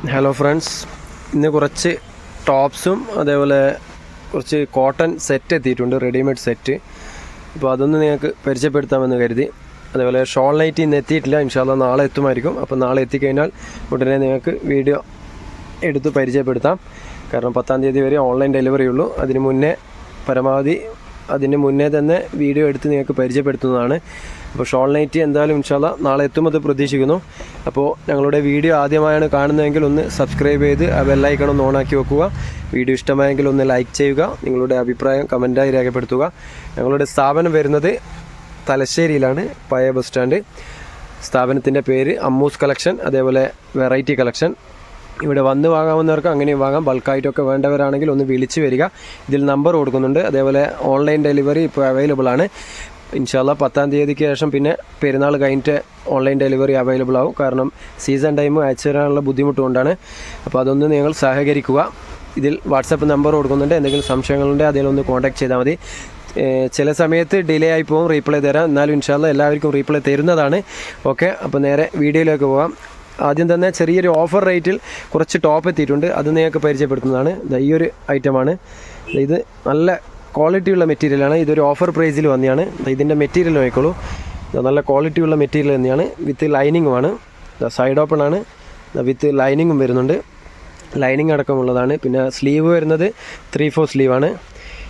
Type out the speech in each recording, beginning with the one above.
Hello friends, ഇന്ന് കുറച്ച് ടോപ്സും അതേപോലെ കുറച്ച് കോട്ടൺ സെറ്റ് എത്തിയിട്ടുണ്ട്, റെഡിമെയ്ഡ് സെറ്റ്. അപ്പോൾ അതൊന്ന് നിങ്ങൾക്ക് പരിചയപ്പെടുത്താമെന്ന് കരുതി. അതേപോലെ ഷോൾ നൈറ്റ് ഇന്ന് എത്തിയിട്ടില്ല, ഇൻഷാല്ലാ നാളെ എത്തുമായിരിക്കും. അപ്പോൾ നാളെ എത്തിക്കഴിഞ്ഞാൽ ഉടനെ നിങ്ങൾക്ക് വീഡിയോ എടുത്ത് പരിചയപ്പെടുത്താം. കാരണം 10-ാം തീയതി വരെ ഓൺലൈൻ ഡെലിവറി ഉള്ളൂ. അതിന് മുന്നേ തന്നെ വീഡിയോ എടുത്ത് നിങ്ങൾക്ക് പരിചയപ്പെടുത്തുന്നതാണ്. അപ്പോൾ ഷോൾ നൈറ്റ് എന്തായാലും ഇൻഷാല്ലാ നാളെ എത്തുമെന്ന് പ്രതീക്ഷിക്കുന്നു. അപ്പോൾ ഞങ്ങളുടെ വീഡിയോ ആദ്യമായാണ് കാണുന്നതെങ്കിൽ ഒന്ന് സബ്സ്ക്രൈബ് ചെയ്ത് ആ ബെല്ലൈക്കൺ ഒന്ന് ഓണാക്കി വെക്കുക. വീഡിയോ ഇഷ്ടമായെങ്കിൽ ഒന്ന് ലൈക്ക് ചെയ്യുക. നിങ്ങളുടെ അഭിപ്രായം കമൻറ്റായി രേഖപ്പെടുത്തുക. ഞങ്ങളുടെ സ്ഥാപനം വരുന്നത് തലശ്ശേരിയിലാണ്, പഴയ ബസ് സ്റ്റാൻഡ്. സ്ഥാപനത്തിൻ്റെ പേര് അമ്മൂസ് കളക്ഷൻ, അതേപോലെ വെറൈറ്റി കളക്ഷൻ. ഇവിടെ വന്ന് വാങ്ങാവുന്നവർക്ക് അങ്ങനെയും വാങ്ങാം. ബൾക്കായിട്ടൊക്കെ വേണ്ടവരാണെങ്കിൽ ഒന്ന് വിളിച്ച് വരിക. ഇതിൽ നമ്പർ കൊടുക്കുന്നുണ്ട്. അതേപോലെ ഓൺലൈൻ ഡെലിവറി ഇപ്പോൾ അവൈലബിൾ ആണ്. ഇൻഷാല്ലാ 10-ാം തീയതിക്ക് ശേഷം പിന്നെ പെരുന്നാൾ കഴിഞ്ഞിട്ട് ഓൺലൈൻ ഡെലിവറി അവൈലബിൾ ആവും. കാരണം സീസൺ ടൈം അയച്ചു തരാനുള്ള ബുദ്ധിമുട്ടുകൊണ്ടാണ്. അപ്പോൾ അതൊന്ന് നിങ്ങൾ സഹകരിക്കുക. ഇതിൽ വാട്സപ്പ് നമ്പർ കൊടുക്കുന്നുണ്ട്. എന്തെങ്കിലും സംശയങ്ങളുണ്ടെങ്കിൽ അതിലൊന്ന് കോൺടാക്ട് ചെയ്താൽ മതി. ചില സമയത്ത് ഡിലേ ആയി പോകും, റീപ്ലൈ തരാം. എന്നാലും ഇൻഷാല്ലാ എല്ലാവർക്കും റീപ്ലൈ തരുന്നതാണ്. ഓക്കെ, അപ്പോൾ നേരെ വീഡിയോയിലേക്ക് പോകാം. ആദ്യം തന്നെ ചെറിയൊരു ഓഫർ റേറ്റിൽ കുറച്ച് ടോപ്പ് എത്തിയിട്ടുണ്ട്. അത് നിങ്ങൾക്ക് പരിചയപ്പെടുത്തുന്നതാണ്. ഈ ഒരു ഐറ്റമാണ്. ഇത് നല്ല ക്വാളിറ്റിയുള്ള മെറ്റീരിയലാണ്. ഇതൊരു ഓഫർ പ്രൈസിൽ വന്നെയാണ്. ഇതിൻ്റെ മെറ്റീരിയൽ നോക്കിക്കോളൂ. നല്ല ക്വാളിറ്റിയുള്ള മെറ്റീരിയൽ തന്നെയാണ്. വിത്ത് ലൈനിങ്ങുമാണ്. സൈഡ് ഓപ്പൺ ആണ്, വിത്ത് ലൈനിങ്ങും വരുന്നുണ്ട്. ലൈനിങ് അടക്കമുള്ളതാണ്. പിന്നെ സ്ലീവ് വരുന്നത് 3/4 സ്ലീവാണ്.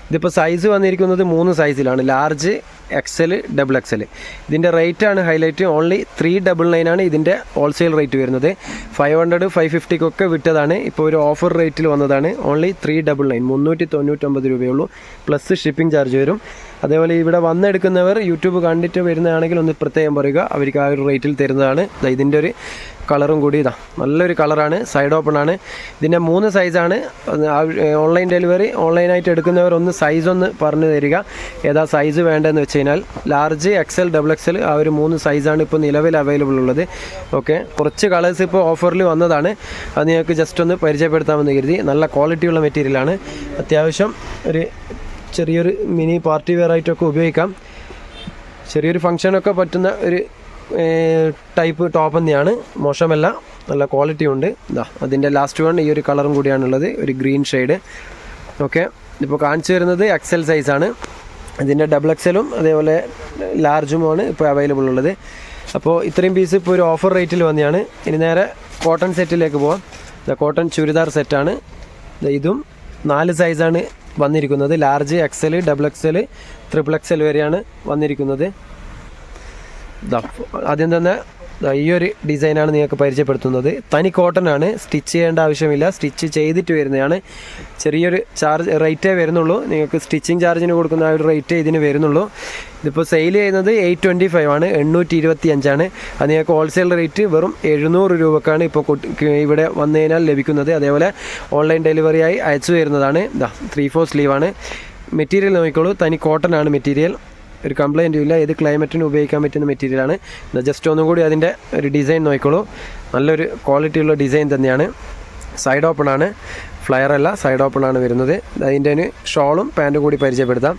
ഇതിപ്പോൾ സൈസ് വന്നിരിക്കുന്നത് 3 സൈസിലാണ്: ലാർജ്, XL, XXL. ഇതിൻ്റെ റേറ്റാണ് ഹൈലൈറ്റ്. ഓൺലി 399 ആണ് ഇതിൻ്റെ ഹോൾസെയിൽ റേറ്റ് വരുന്നത്. 500, 550 വിറ്റതാണ്. ഇപ്പോൾ ഒരു ഓഫർ റേറ്റിൽ വന്നതാണ്. ഓൺലി 399, 399 രൂപയുള്ളൂ. പ്ലസ് ഷിപ്പിംഗ് ചാർജ് വരും. അതേപോലെ ഇവിടെ വന്നെടുക്കുന്നവർ യൂട്യൂബ് കണ്ടിട്ട് വരുന്നതാണെങ്കിൽ ഒന്ന് പ്രത്യേകം പറയുക, അവർക്ക് ആ ഒരു റേറ്റിൽ തരുന്നതാണ്. ഇതിൻ്റെ ഒരു കളറും കൂടി നല്ലൊരു കളറാണ്. സൈഡ് ഓപ്പൺ ആണ്. ഇതിൻ്റെ 3 സൈസാണ്. ഓൺലൈൻ ഡെലിവറി ഓൺലൈനായിട്ട് എടുക്കുന്നവർ ഒന്ന് സൈസ് ഒന്ന് പറഞ്ഞു തരിക, ഏതാ സൈസ് വേണ്ടതെന്ന് വെച്ച് കഴിഞ്ഞാൽ. ലാർജ്, XL, XXL ആ ഒരു 3 സൈസാണ് ഇപ്പോൾ നിലവിൽ അവൈലബിൾ ഉള്ളത്. ഓക്കെ, കുറച്ച് കളേഴ്സ് ഇപ്പോൾ ഓഫറിൽ വന്നതാണ്. അത് നിങ്ങൾക്ക് ജസ്റ്റ് ഒന്ന് പരിചയപ്പെടുത്താമെന്ന് കരുതി. നല്ല ക്വാളിറ്റിയുള്ള മെറ്റീരിയലാണ്. അത്യാവശ്യം ഒരു ചെറിയൊരു മിനി പാർട്ടി വെയർ ആയിട്ടൊക്കെ ഉപയോഗിക്കാം. ചെറിയൊരു ഫങ്ഷനൊക്കെ പറ്റുന്ന ഒരു ടൈപ്പ് ടോപ്പ് തന്നെയാണ്. മോശമല്ല, നല്ല ക്വാളിറ്റി ഉണ്ട്. അതിൻ്റെ ലാസ്റ്റ് വൺ ഈ ഒരു കളറും കൂടിയാണുള്ളത്, ഒരു ഗ്രീൻ ഷെയ്ഡ്. ഓക്കെ, ഇപ്പോൾ കാണിച്ചു വരുന്നത് XL സൈസാണ്. ഇതിൻ്റെ XXLും അതേപോലെ ലാർജുമാണ് ഇപ്പോൾ അവൈലബിൾ ഉള്ളത്. അപ്പോൾ ഇത്രയും പീസ് ഇപ്പോൾ ഒരു ഓഫർ റേറ്റിൽ വന്നെയാണ്. ഇനി നേരെ കോട്ടൺ സെറ്റിലേക്ക് പോകാം. കോട്ടൺ ചുരിദാർ സെറ്റാണ്. ഇതും 4 സൈസാണ് വന്നിരിക്കുന്നത്. ലാർജ്, XL, XXL, XXL വരെയാണ് വന്നിരിക്കുന്നത്. ആദ്യം തന്നെ ഈ ഒരു ഡിസൈനാണ് നിങ്ങൾക്ക് പരിചയപ്പെടുത്തുന്നത്. തനി കോട്ടൺ ആണ്, സ്റ്റിച്ച് ചെയ്യേണ്ട ആവശ്യമില്ല. സ്റ്റിച്ച് ചെയ്തിട്ട് വരുന്നതാണ്. ചെറിയൊരു ചാർജ് റേറ്റേ വരുന്നുള്ളൂ. നിങ്ങൾക്ക് സ്റ്റിച്ചിങ് ചാർജിന് കൊടുക്കുന്ന ആ ഒരു റേറ്റേ ഇതിന് വരുന്നുള്ളൂ. ഇതിപ്പോൾ സെയിൽ ചെയ്യുന്നത് 825 ആണ്, 825 അത് നിങ്ങൾക്ക് ഹോൾസെയിൽ റേറ്റ് വെറും 700 രൂപക്കാണ് ഇപ്പോൾ ഇവിടെ വന്നു കഴിഞ്ഞാൽ ലഭിക്കുന്നത്. അതേപോലെ ഓൺലൈൻ ഡെലിവറിയായി അയച്ചു വരുന്നതാണ്. 3/4 സ്ലീവാണ്. മെറ്റീരിയൽ നോക്കിക്കോളൂ, തനി കോട്ടൺ ആണ് മെറ്റീരിയൽ. ഒരു കംപ്ലൈൻറ്റും ഇല്ല. ഏത് ക്ലൈമറ്റിന് ഉപയോഗിക്കാൻ പറ്റുന്ന മെറ്റീരിയലാണ്. ജസ്റ്റ് ഒന്നും കൂടി അതിൻ്റെ ഒരു ഡിസൈൻ നോക്കിക്കോളൂ. നല്ലൊരു ക്വാളിറ്റിയുള്ള ഡിസൈൻ തന്നെയാണ്. സൈഡ് ഓപ്പൺ ആണ്, ഫ്ലയർ അല്ല, സൈഡ് ഓപ്പൺ ആണ് വരുന്നത്. അതിൻ്റെ ഷോളും പാൻറ്റും കൂടി പരിചയപ്പെടുത്താം.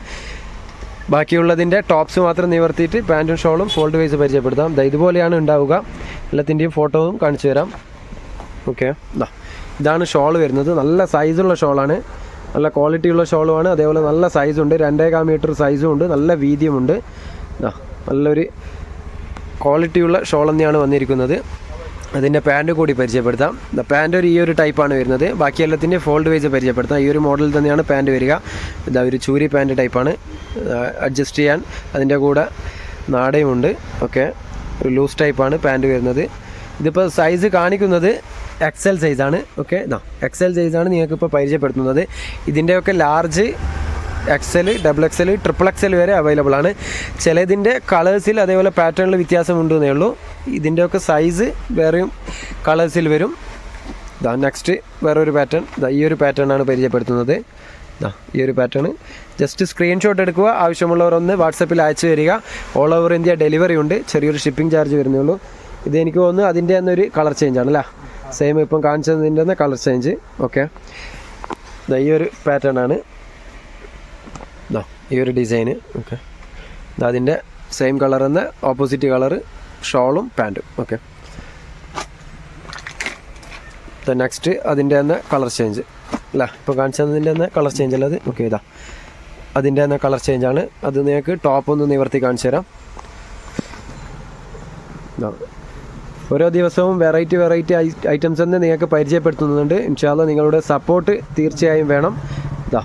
ബാക്കിയുള്ളതിൻ്റെ ടോപ്സ് മാത്രം നിവർത്തിയിട്ട് പാൻറ്റും ഷോളും ഫോൾഡ് വൈസ് പരിചയപ്പെടുത്താം. ഇതുപോലെയാണ് ഉണ്ടാവുക. എല്ലാത്തിൻ്റെയും ഫോട്ടോയും കാണിച്ചു തരാം. ഓക്കെ, ഇതാണ് ഷോൾ വരുന്നത്. നല്ല സൈസുള്ള ഷോളാണ്, നല്ല ക്വാളിറ്റിയുള്ള ഷോളുമാണ്. അതേപോലെ നല്ല സൈസുണ്ട്, 2.25 മീറ്റർ സൈസും ഉണ്ട്, നല്ല വീതിയുമുണ്ട്. നല്ലൊരു ക്വാളിറ്റിയുള്ള ഷോൾ തന്നെയാണ് വന്നിരിക്കുന്നത്. അതിൻ്റെ പാൻറ്റ് കൂടി പരിചയപ്പെടുത്താം. പാൻറ്റ് ഈ ഒരു ടൈപ്പാണ് വരുന്നത്. ബാക്കി എല്ലാത്തിൻ്റെ ഫോൾഡ് വൈസ് പരിചയപ്പെടുത്താം. ഈ ഒരു മോഡൽ തന്നെയാണ് പാൻറ്റ് വരിക. ഒരു ചൂരി പാൻറ്റ് ടൈപ്പാണ്. അഡ്ജസ്റ്റ് ചെയ്യാൻ അതിൻ്റെ കൂടെ നാടയുമുണ്ട്. ഓക്കെ, ഒരു ലൂസ് ടൈപ്പാണ് പാൻറ്റ് വരുന്നത്. ഇതിപ്പോൾ സൈസ് കാണിക്കുന്നത് XL സൈസാണ്. ഓക്കെ, XL സൈസാണ് നിങ്ങൾക്കിപ്പോൾ പരിചയപ്പെടുത്തുന്നത്. ഇതിൻ്റെയൊക്കെ ലാർജ്, XL, XXL, XXL വരെ അവൈലബിൾ ആണ്. ചിലതിൻ്റെ കളേഴ്സിൽ അതേപോലെ പാറ്റേണിൽ വ്യത്യാസമുണ്ടെന്നേ ഉള്ളൂ. ഇതിൻ്റെയൊക്കെ സൈസ് വേറെയും കളേഴ്സിൽ വരും. നെക്സ്റ്റ് വേറൊരു പാറ്റേൺ, ഈ ഒരു പാറ്റേണാണ് പരിചയപ്പെടുത്തുന്നത്. ഈ ഒരു പാറ്റേൺ ജസ്റ്റ് സ്ക്രീൻഷോട്ട് എടുക്കുക. ആവശ്യമുള്ളവർ ഒന്ന് വാട്സപ്പിൽ അയച്ചു തരിക. ഓൾ ഓവർ ഇന്ത്യ ഡെലിവറി ഉണ്ട്. ചെറിയൊരു ഷിപ്പിംഗ് ചാർജ് വരുന്നേ ഉള്ളൂ. ഇത് എനിക്ക് തോന്നുന്നു അതിൻ്റെ തന്നൊരു കളർ ചേഞ്ച് ആണല്ലേ. സെയിം ഇപ്പം കാണിച്ചതിൻ്റെ തന്നെ കളർ ചേഞ്ച്. ഓക്കെ, ഈ ഒരു പാറ്റേൺ ആണ്, ഈ ഒരു ഡിസൈന്. ഓക്കെ, അതിൻ്റെ സെയിം കളർ തന്നെ ഓപ്പോസിറ്റ് കളറ് ഷോളും പാൻറ്റും. ഓക്കെ, നെക്സ്റ്റ് അതിൻ്റെ തന്നെ കളർ ചേഞ്ച് അല്ല, ഇപ്പോൾ കാണിച്ചതിൻ്റെ തന്നെ കളർ ചേഞ്ച് അല്ല അത്. ഓക്കെ, ഇതാ അതിൻ്റെ തന്നെ കളർ ചേഞ്ചാണ്. അത് നിങ്ങൾക്ക് ടോപ്പ് ഒന്ന് നിവർത്തി കാണിച്ചു തരാം. ഓരോ ദിവസവും വെറൈറ്റി ഐറ്റംസ് തന്നെ നിങ്ങൾക്ക് പരിചയപ്പെടുത്തുന്നുണ്ട്. ഇൻഷാ അല്ലാഹ് നിങ്ങളുടെ സപ്പോർട്ട് തീർച്ചയായും വേണം. ഇതാ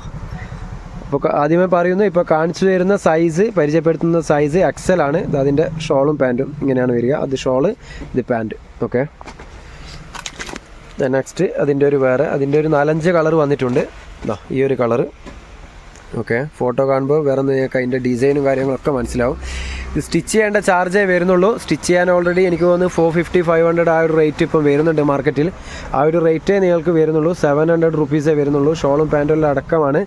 അപ്പോൾ ആദ്യമേ പറയുന്നു, ഇപ്പോൾ കാണിച്ചു തരുന്ന സൈസ്, പരിചയപ്പെടുത്തുന്ന സൈസ് XL ആണ്. ഇത് അതിൻ്റെ ഷോളും പാൻറ്റും ഇങ്ങനെയാണ് വരിക. അത് ഷോള്, ഇത് പാൻറ്റ്. ഓക്കെ, നെക്സ്റ്റ് അതിൻ്റെ ഒരു അതിൻ്റെ ഒരു 4-5 കളർ വന്നിട്ടുണ്ട്. ഈ ഒരു കളറ്. ഓക്കെ, ഫോട്ടോ കാണുമ്പോൾ വേറെ നിങ്ങൾക്ക് അതിൻ്റെ ഡിസൈനും കാര്യങ്ങളൊക്കെ മനസ്സിലാവും. ഇത് സ്റ്റിച്ച് ചെയ്യേണ്ട ചാർജേ വരുന്നുള്ളൂ. സ്റ്റിച്ച് ചെയ്യാൻ ഓൾറെഡി എനിക്ക് തോന്നുന്നു 450-500 ആ ഒരു റേറ്റ് ഇപ്പം വരുന്നുണ്ട് മാർക്കറ്റിൽ. ആ ഒരു റേറ്റേ നിങ്ങൾക്ക് വരുന്നുള്ളൂ. 700 റുപ്പീസേ വരുന്നുള്ളൂ. ഷോളും പാൻറ്റും അടക്കമാണ്.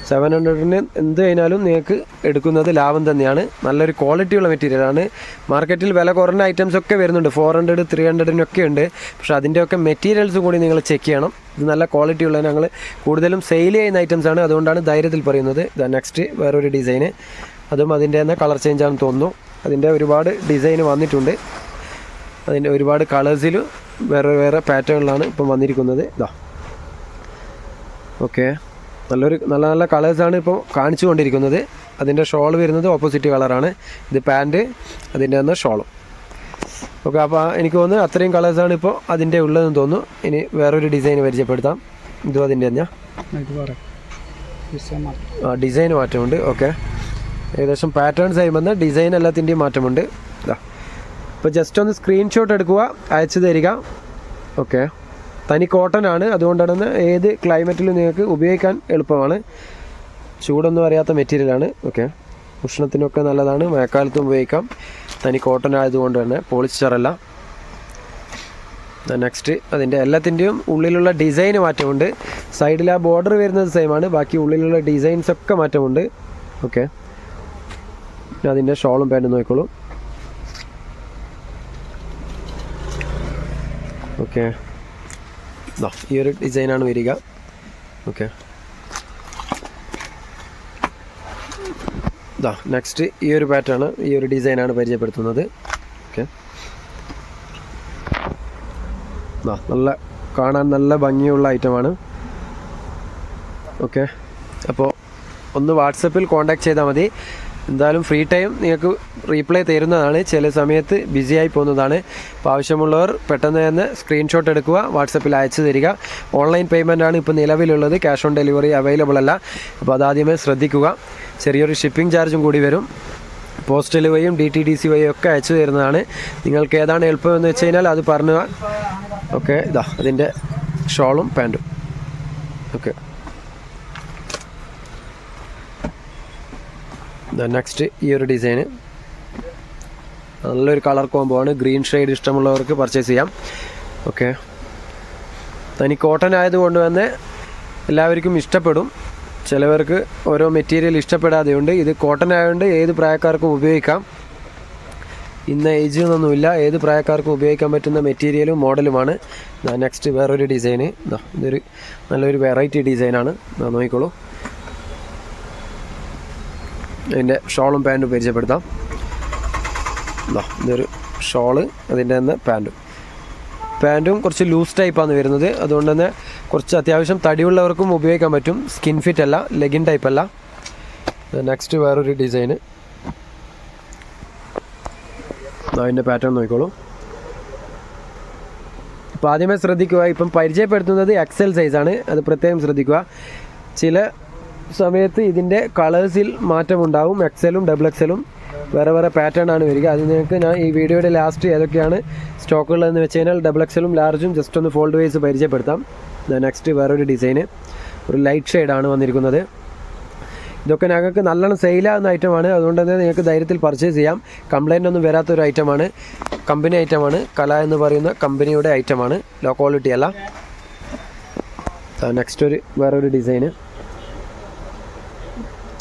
700-ന് എന്ത് കഴിഞ്ഞാലും നിങ്ങൾക്ക് എടുക്കുന്നത് ലാഭം തന്നെയാണ്. നല്ലൊരു ക്വാളിറ്റിയുള്ള മെറ്റീരിയലാണ്. മാർക്കറ്റിൽ വില കുറഞ്ഞ ഐറ്റംസ് ഒക്കെ വരുന്നുണ്ട്, 400, 300-നൊക്കെ ഉണ്ട്. പക്ഷേ അതിൻ്റെയൊക്കെ മെറ്റീരിയൽസ് കൂടി നിങ്ങൾ ചെക്ക് ചെയ്യണം. ഇത് നല്ല ക്വാളിറ്റിയുള്ള, ഞങ്ങൾ കൂടുതലും സെയിൽ ചെയ്യുന്ന ഐറ്റംസാണ്. അതുകൊണ്ടാണ് ധൈര്യത്തിൽ പറയുന്നത്. നെക്സ്റ്റ് വേറൊരു ഡിസൈന്, അതും അതിൻ്റെ തന്നെ കളർ ചേഞ്ച് ആണെന്ന് തോന്നുന്നു. അതിൻ്റെ ഒരുപാട് ഡിസൈൻ വന്നിട്ടുണ്ട്. അതിൻ്റെ ഒരുപാട് കളേഴ്സിൽ വേറെ പാറ്റേണിലാണ് ഇപ്പം വന്നിരിക്കുന്നത്. ഇതാ ഓക്കെ, നല്ല കളേഴ്സാണ് ഇപ്പോൾ കാണിച്ചു കൊണ്ടിരിക്കുന്നത്. അതിൻ്റെ ഷോൾ വരുന്നത് ഓപ്പോസിറ്റ് കളറാണ്. ഇത് പാൻറ്റ്, അതിൻ്റെ തന്നെ ഷോളും. ഓക്കെ, അപ്പോൾ എനിക്ക് തോന്നുന്നു അത്രയും കളേഴ്സാണ് ഇപ്പോൾ അതിൻ്റെ ഉള്ളതെന്ന് തോന്നുന്നു. ഇനി വേറൊരു ഡിസൈൻ പരിചയപ്പെടുത്താം. ഇതും അതിൻ്റെ തന്നെ ഡിസൈൻ മാറ്റമുണ്ട്. ഓക്കെ, ഏകദേശം പാറ്റേൺ സെയിം വന്ന ഡിസൈൻ എല്ലാത്തിൻ്റെയും മാറ്റമുണ്ട്. ഇപ്പോൾ ജസ്റ്റ് ഒന്ന് സ്ക്രീൻഷോട്ട് എടുക്കുക, അയച്ചു തരിക. ഓക്കെ, തനി കോട്ടൺ ആണ്. അതുകൊണ്ടാണ് ഏത് ക്ലൈമറ്റിലും നിങ്ങൾക്ക് ഉപയോഗിക്കാൻ എളുപ്പമാണ്. ചൂടൊന്നും അറിയാത്ത മെറ്റീരിയലാണ്. ഓക്കെ, ഉഷ്ണത്തിനൊക്കെ നല്ലതാണ്. മഴക്കാലത്തും ഉപയോഗിക്കാം. തനി കോട്ടൺ ആയതുകൊണ്ട് തന്നെ, പോളിസ്റ്റർ അല്ല. നെക്സ്റ്റ് അതിൻ്റെ എല്ലാത്തിൻ്റെയും ഉള്ളിലുള്ള ഡിസൈൻ മാറ്റമുണ്ട്. സൈഡിൽ ആ ബോർഡർ വരുന്നത് സെയിമാണ്. ബാക്കി ഉള്ളിലുള്ള ഡിസൈൻസൊക്കെ മാറ്റമുണ്ട്. ഓക്കെ, അതിൻ്റെ ഷോളും പാൻറ്റും നോക്കിക്കോളൂ. ഓക്കെ, ഈ ഒരു ഡിസൈനാണ് വരിക. ഓക്കെ, നെക്സ്റ്റ് ഈ ഒരു പാറ്റേൺ, ഈ ഒരു ഡിസൈനാണ് പരിചയപ്പെടുത്തുന്നത്. ഓക്കെ, നല്ല കാണാൻ നല്ല ഭംഗിയുള്ള ഐറ്റമാണ്. ഓക്കെ, അപ്പോൾ ഒന്ന് വാട്സപ്പിൽ കോൺടാക്ട് ചെയ്താൽ മതി. എന്തായാലും ഫ്രീ ടൈം നിങ്ങൾക്ക് റീപ്ലൈ തരുന്നതാണ്. ചില സമയത്ത് ബിസിയായി പോകുന്നതാണ്. അപ്പോൾ ആവശ്യമുള്ളവർ പെട്ടെന്ന് തന്നെ സ്ക്രീൻഷോട്ട് എടുക്കുക, വാട്സപ്പിൽ അയച്ചു തരിക. ഓൺലൈൻ പേയ്മെൻറ്റാണ് ഇപ്പോൾ നിലവിലുള്ളത്. ക്യാഷ് ഓൺ ഡെലിവറി അവൈലബിൾ അല്ല. അപ്പോൾ അതാദ്യമേ ശ്രദ്ധിക്കുക. ചെറിയൊരു ഷിപ്പിംഗ് ചാർജും കൂടി വരും. പോസ്റ്റൽ വഴിയും DTDC വഴിയും ഒക്കെ അയച്ചു തരുന്നതാണ്. നിങ്ങൾക്ക് ഏതാണ് എളുപ്പമെന്ന് വെച്ച് കഴിഞ്ഞാൽ അത് പറഞ്ഞു. ഓക്കെ, അതിൻ്റെ ഷോളും പാൻറ്റും. ഓക്കെ, നെക്സ്റ്റ് ഈ ഒരു ഡിസൈന് നല്ലൊരു കളർ കോംബോ ആണ്. ഗ്രീൻ ഷെയ്ഡ് ഇഷ്ടമുള്ളവർക്ക് പർച്ചേസ് ചെയ്യാം. ഓക്കെ, തനി കോട്ടൺ ആയതുകൊണ്ട് തന്നെ എല്ലാവർക്കും ഇഷ്ടപ്പെടും. ചിലവർക്ക് ഓരോ മെറ്റീരിയൽ ഇഷ്ടപ്പെടാതെയുണ്ട്. ഇത് കോട്ടൺ ആയതുകൊണ്ട് ഏത് പ്രായക്കാർക്കും ഉപയോഗിക്കാം. ഇന്ന ഏജ് എന്നൊന്നുമില്ല, ഏത് പ്രായക്കാർക്കും ഉപയോഗിക്കാൻ പറ്റുന്ന മെറ്റീരിയലും മോഡലുമാണ്. നെക്സ്റ്റ് വേറൊരു ഡിസൈന്. ഇതൊരു നല്ലൊരു വെറൈറ്റി ഡിസൈനാണ്. നോക്കിക്കോളൂ. അതിൻ്റെ ഷോളും പാൻറ്റും പരിചയപ്പെടുത്താം. ഇതൊരു ഷോള്, അതിൻ്റെ തന്നെ പാൻറ്റും കുറച്ച് ലൂസ് ടൈപ്പാണ് വരുന്നത്. അതുകൊണ്ട് തന്നെ കുറച്ച് അത്യാവശ്യം തടിയുള്ളവർക്കും ഉപയോഗിക്കാൻ പറ്റും. സ്കിൻ ഫിറ്റ് അല്ല, ലെഗിൻ ടൈപ്പ് അല്ല. നെക്സ്റ്റ് വേറൊരു ഡിസൈന്. അതിൻ്റെ പാറ്റേൺ നോക്കിക്കോളൂ. അപ്പോൾ ആദ്യമേ ശ്രദ്ധിക്കുക, ഇപ്പം പരിചയപ്പെടുത്തുന്നത് XL സൈസാണ്. അത് പ്രത്യേകം ശ്രദ്ധിക്കുക. ചില സമയത്ത് ഇതിൻ്റെ കളേഴ്സിൽ മാറ്റമുണ്ടാവും. XL-ഉം XXL-ഉം വേറെ പാറ്റേൺ ആണ് വരിക. അത് നിങ്ങൾക്ക് ഞാൻ ഈ വീഡിയോയുടെ ലാസ്റ്റ് ഏതൊക്കെയാണ് സ്റ്റോക്കുള്ളതെന്ന് വെച്ച് കഴിഞ്ഞാൽ XXL-ഉം ലാർജും ജസ്റ്റ് ഒന്ന് ഫോൾഡ് വൈസ് പരിചയപ്പെടുത്താം. നെക്സ്റ്റ് വേറൊരു ഡിസൈന്, ഒരു ലൈറ്റ് ഷെയ്ഡാണ് വന്നിരിക്കുന്നത്. ഇതൊക്കെ ഞങ്ങൾക്ക് നല്ലോണം സെയിലാകുന്ന ഐറ്റമാണ്. അതുകൊണ്ട് തന്നെ നിങ്ങൾക്ക് ധൈര്യത്തിൽ പർച്ചേസ് ചെയ്യാം. കംപ്ലൈൻ്റ് ഒന്നും വരാത്തൊരു ഐറ്റമാണ്. കമ്പനി ഐറ്റമാണ്. കല എന്ന് പറയുന്ന കമ്പനിയുടെ ഐറ്റമാണ്. ലോ ക്വാളിറ്റി അല്ല. നെക്സ്റ്റ് വേറൊരു ഡിസൈന്.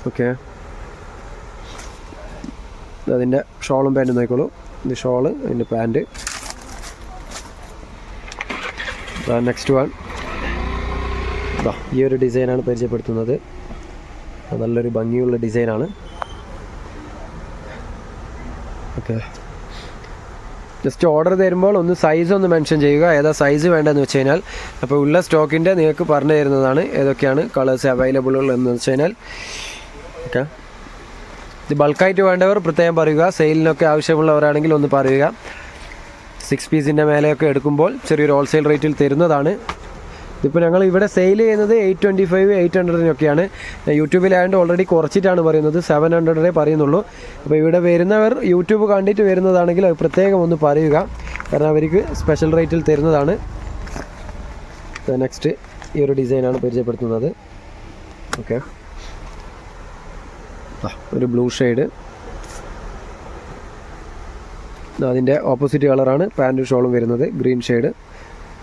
ഓക്കെ, അതിൻ്റെ ഷോളും പാൻറ്റും നോക്കിക്കോളൂ. ഇത് ഷോള്, അതിൻ്റെ പാൻറ്റ്. നെക്സ്റ്റ് വൺ ഈ ഒരു ഡിസൈനാണ് പരിചയപ്പെടുത്തുന്നത്. നല്ലൊരു ഭംഗിയുള്ള ഡിസൈനാണ്. ഓക്കെ, ജസ്റ്റ് ഓർഡർ തരുമ്പോൾ ഒന്ന് സൈസ് ഒന്ന് മെൻഷൻ ചെയ്യുക, ഏതാ സൈസ് വേണ്ടതെന്ന് വെച്ച് കഴിഞ്ഞാൽ. അപ്പോൾ ഉള്ള സ്റ്റോക്കിൻ്റെ നിങ്ങൾക്ക് പറഞ്ഞു തരുന്നതാണ് ഏതൊക്കെയാണ് കളേഴ്സ് അവൈലബിൾ ഉള്ളതെന്ന് വെച്ച് കഴിഞ്ഞാൽ. ഓക്കെ, ഇത് ബൾക്കായിട്ട് വേണ്ടവർ പ്രത്യേകം പറയുക. സെയിലിനൊക്കെ ആവശ്യമുള്ളവരാണെങ്കിൽ ഒന്ന് പറയുക. 6 പീസിൻ്റെ മേലെയൊക്കെ എടുക്കുമ്പോൾ ചെറിയൊരു ഹോൾസെയിൽ റേറ്റിൽ തരുന്നതാണ്. ഇതിപ്പോൾ ഞങ്ങൾ ഇവിടെ സെയിൽ ചെയ്യുന്നത് 825, 800-നൊക്കെയാണ്. യൂട്യൂബിലായതുകൊണ്ട് ഓൾറെഡി കുറച്ചിട്ടാണ് പറയുന്നത്, 700 പറയുന്നുള്ളൂ. അപ്പോൾ ഇവിടെ വരുന്നവർ യൂട്യൂബ് കണ്ടിട്ട് വരുന്നതാണെങ്കിൽ അത് പ്രത്യേകം ഒന്ന് പറയുക, കാരണം അവർക്ക് സ്പെഷ്യൽ റേറ്റിൽ തരുന്നതാണ്. നെക്സ്റ്റ് ഈ ഒരു ഡിസൈനാണ് പരിചയപ്പെടുത്തുന്നത്. ഓക്കെ, ഒരു ബ്ലൂ ഷെയ്ഡ്, അതിൻ്റെ ഓപ്പോസിറ്റ് കളറാണ് പാൻറ്റും ഷോളും വരുന്നത്, ഗ്രീൻ ഷെയ്ഡ്.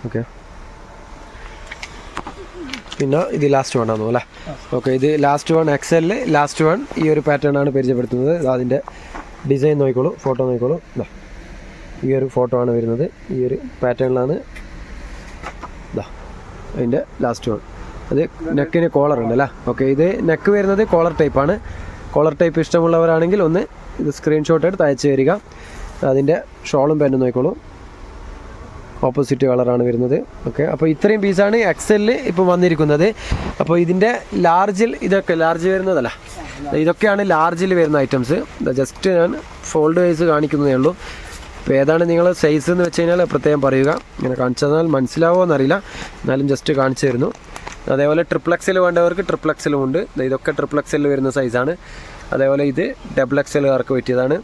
ഓക്കെ, പിന്നെ ഇത് ലാസ്റ്റ് വൺ ആണോ അല്ലേ? ഓക്കെ, ഇത് last one XL, last one ഈ ഒരു പാറ്റേൺ ആണ് പരിചയപ്പെടുത്തുന്നത്. അതിൻ്റെ ഡിസൈൻ നോക്കിക്കോളൂ, ഫോട്ടോ നോക്കിക്കോളൂ. ഈ ഒരു ഫോട്ടോ ആണ് വരുന്നത്, ഈ ഒരു പാറ്റേണിലാണ്. അതിൻ്റെ ലാസ്റ്റ് വൺ, അത് നെക്കിന് കോളർ ഉണ്ട് അല്ലേ? ഓക്കെ, ഇത് നെക്ക് വരുന്നത് കോളർ ടൈപ്പാണ്. കോളർ ടൈപ്പ് ഇഷ്ടമുള്ളവരാണെങ്കിൽ ഒന്ന് ഇത് സ്ക്രീൻഷോട്ട് എടുത്ത് അയച്ചു തരിക. അതിൻ്റെ ഷോളും പാൻറ്റും നോക്കിക്കോളൂ, ഓപ്പോസിറ്റ് കളറാണ് വരുന്നത്. ഓക്കെ, അപ്പോൾ ഇത്രയും പീസാണ് XL ഇപ്പോൾ വന്നിരിക്കുന്നത്. അപ്പോൾ ഇതിൻ്റെ ലാർജിൽ, ഇതൊക്കെ ലാർജ് വരുന്നതല്ല, ഇതൊക്കെയാണ് ലാർജിൽ വരുന്ന ഐറ്റംസ്. ജസ്റ്റ് ഞാൻ ഫോൾഡ് വൈസ് കാണിക്കുന്നതേ ഉള്ളൂ. അപ്പോൾ ഏതാണ് നിങ്ങൾ സൈസ് എന്ന് വെച്ച് കഴിഞ്ഞാൽ പ്രത്യേകം പറയുക. ഇങ്ങനെ കാണിച്ചു തന്നാൽ മനസ്സിലാവുമോ എന്നറിയില്ല, എന്നാലും ജസ്റ്റ് കാണിച്ചു തരുന്നു. അതേപോലെ XXL വേണ്ടവർക്ക് XXL ഉണ്ട്. ഇതൊക്കെ XXL വരുന്ന സൈസാണ്. അതേപോലെ ഇത് XXLകാർക്ക് പറ്റിയതാണ്.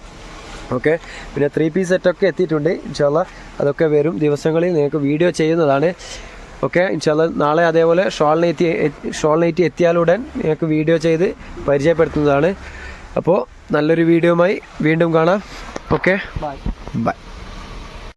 ഓക്കെ, പിന്നെ 3 പീസ് സെറ്റൊക്കെ എത്തിയിട്ടുണ്ട്. ഇൻഷാല്ലാ അതൊക്കെ വരും ദിവസങ്ങളിൽ നിങ്ങൾക്ക് വീഡിയോ ചെയ്യുന്നതാണ്. ഓക്കെ, ഇൻഷാല്ലാ നാളെ അതേപോലെ ഷോൾ നൈറ്റി എത്തിയാലുടൻ നിങ്ങൾക്ക് വീഡിയോ ചെയ്ത് പരിചയപ്പെടുത്തുന്നതാണ്. അപ്പോൾ നല്ലൊരു വീഡിയോയുമായി വീണ്ടും കാണാം. Okay, by.